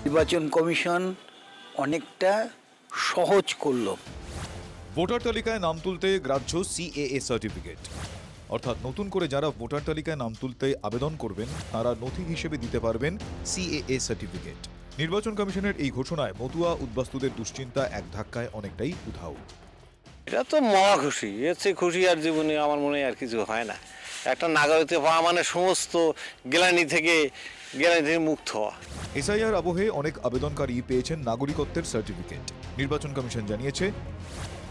নির্বাচন কমিশন অনেকটা সহজ করলো। ভোটার তালিকায় নাম তুলতে গ্রাহ্য সিএএ সার্টিফিকেট, অর্থাৎ নতুন করে যারা ভোটার তালিকায় নাম তুলতে আবেদন করবেন তারা নথি হিসেবে দিতে পারবেন সিএএ সার্টিফিকেট। নির্বাচন কমিশনের এই ঘোষণায় মতুয়া উদ্বাস্তুদের দুশ্চিন্তা এক ধাক্কায় অনেকটাই উধাও। এটা তো মহা খুশি, এর চেয়ে খুশি আর জীবনে আমার মনে হয় আর কিছু হয় না। একটা নাগরিকত্ব পাওয়া মানে সমস্ত গ্লানি থেকে মুক্ত হওয়া। এসআইআর আবহে অনেক আবেদনকারী পেয়েছেন নাগরিকত্বের সার্টিফিকেট। নির্বাচন কমিশন জানিয়েছে,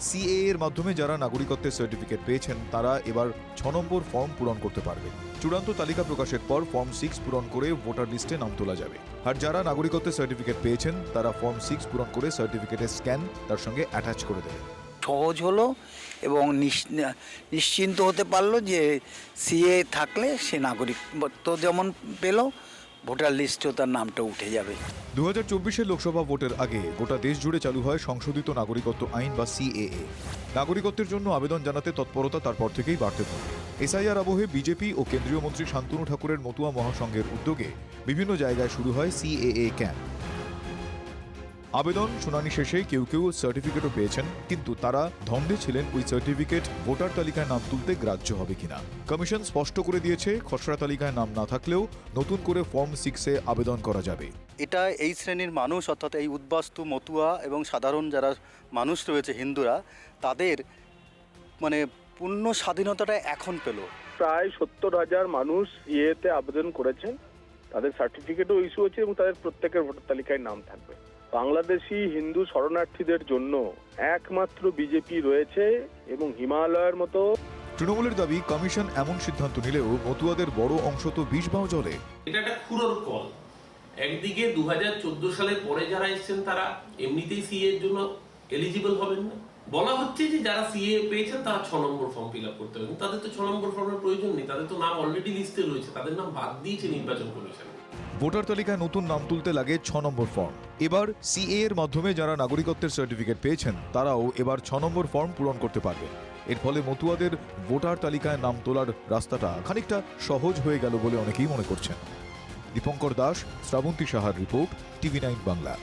সিএএ এর মাধ্যমে যারা নাগরিকত্বের সার্টিফিকেট পেয়েছেন তারা এবার 6 নম্বর ফর্ম পূরণ করতে পারবেন। চূড়ান্ত তালিকা প্রকাশের পর ফর্ম 6 পূরণ করে ভোটার লিস্টে নাম তোলা যাবে। আর যারা নাগরিকত্বের সার্টিফিকেট পেয়েছেন তারা ফর্ম 6 পূরণ করে সার্টিফিকেটের স্ক্যান তার সঙ্গে অ্যাটাচ করে দেবেন। সহজ হলো এবং নিশ্চিন্ত হতে পারলো যে সিএ থাকলে সে নাগরিকত্ব যেমন পেল, ভোটার লিস্টেও তার নামটা উঠে যাবে। 2024 লোকসভা ভোটের আগে গোটা দেশ জুড়ে চালু হয় সংশোধিত নাগরিকত্ব আইন বা সিএএ। নাগরিকত্বের জন্য আবেদন জানাতে তৎপরতা তারপর থেকেই বাড়তে থাকে। এসআইআর আবহে বিজেপি ও কেন্দ্রীয় মন্ত্রী শান্তনু ঠাকুরের মতুয়া মহাসংঘের উদ্যোগে বিভিন্ন জায়গায় শুরু হয় সিএএ ক্যাম্প। আবেদন শুনানি শেষে কেউ কেউ সার্টিফিকেটও পেয়েছেন, কিন্তু তারা ধন্দে ছিলেন ওই সার্টিফিকেট ভোটার তালিকায় নাম তুলতে গ্রাহ্য হবে কিনা। কমিশন স্পষ্ট করে দিয়েছে, খসড়া তালিকায় নাম না থাকলেও নতুন করে ফর্ম 6-এ আবেদন করা যাবে। এটা এই শ্রেণীর মানুষ, অর্থাৎ এই উদ্বাস্তু মতুয়া এবং সাধারণ যারা মানুষ রয়েছে হিন্দুরা, তাদের মানে পূর্ণ স্বাধীনতাটা এখন পেল। প্রায় 70,000 মানুষ ইয়েতে আবেদন করেছেন, তাদের সার্টিফিকেটও ইস্যু হচ্ছে এবং তাদের প্রত্যেকের ভোটার তালিকায় নাম থাকবে। বাংলাদেশি হিন্দু শরণার্থীদের জন্য একমাত্র বিজেপি রয়েছে এবং হিমালয়ের মতো। তৃণমূলের দাবি, কমিশন এমন সিদ্ধান্ত নিলেও মতুয়াদের বড় অংশ তো বিষ বাও জলে। এটা একটা খুঁড়োর কল। একদিকে 2014 সালের পরে যারা এসেছেন তারা এমনিতেই সিএ এর জন্য এলিজিবল হবেন না। বলা হচ্ছে যে যারা সিএ পেয়েছেন তারা 6 নম্বর ফর্ম ফিল আপ করতে হবে। তাদের তো 6 নম্বর ফর্মের প্রয়োজন নেই, তাদের তো নাম অলরেডি লিস্টে রয়েছে, তাদের নাম বাদ দিয়েছে নির্বাচন কমিশন। ভোটার তালিকায় নতুন নাম তুলতে লাগে 6 নম্বর ফর্ম। এবার সিএ এর মাধ্যমে যারা নাগরিকত্বের সার্টিফিকেট পেয়েছেন তারাও এবার 6 নম্বর ফর্ম পূরণ করতে পারবে। এর ফলে মতুয়াদের ভোটার তালিকায় নাম তোলার রাস্তাটা খানিকটা সহজ হয়ে গেল বলে অনেকেই মনে করছেন। দীপঙ্কর দাস, শ্রাবন্তী সাহার রিপোর্ট, টিভি9 বাংলা।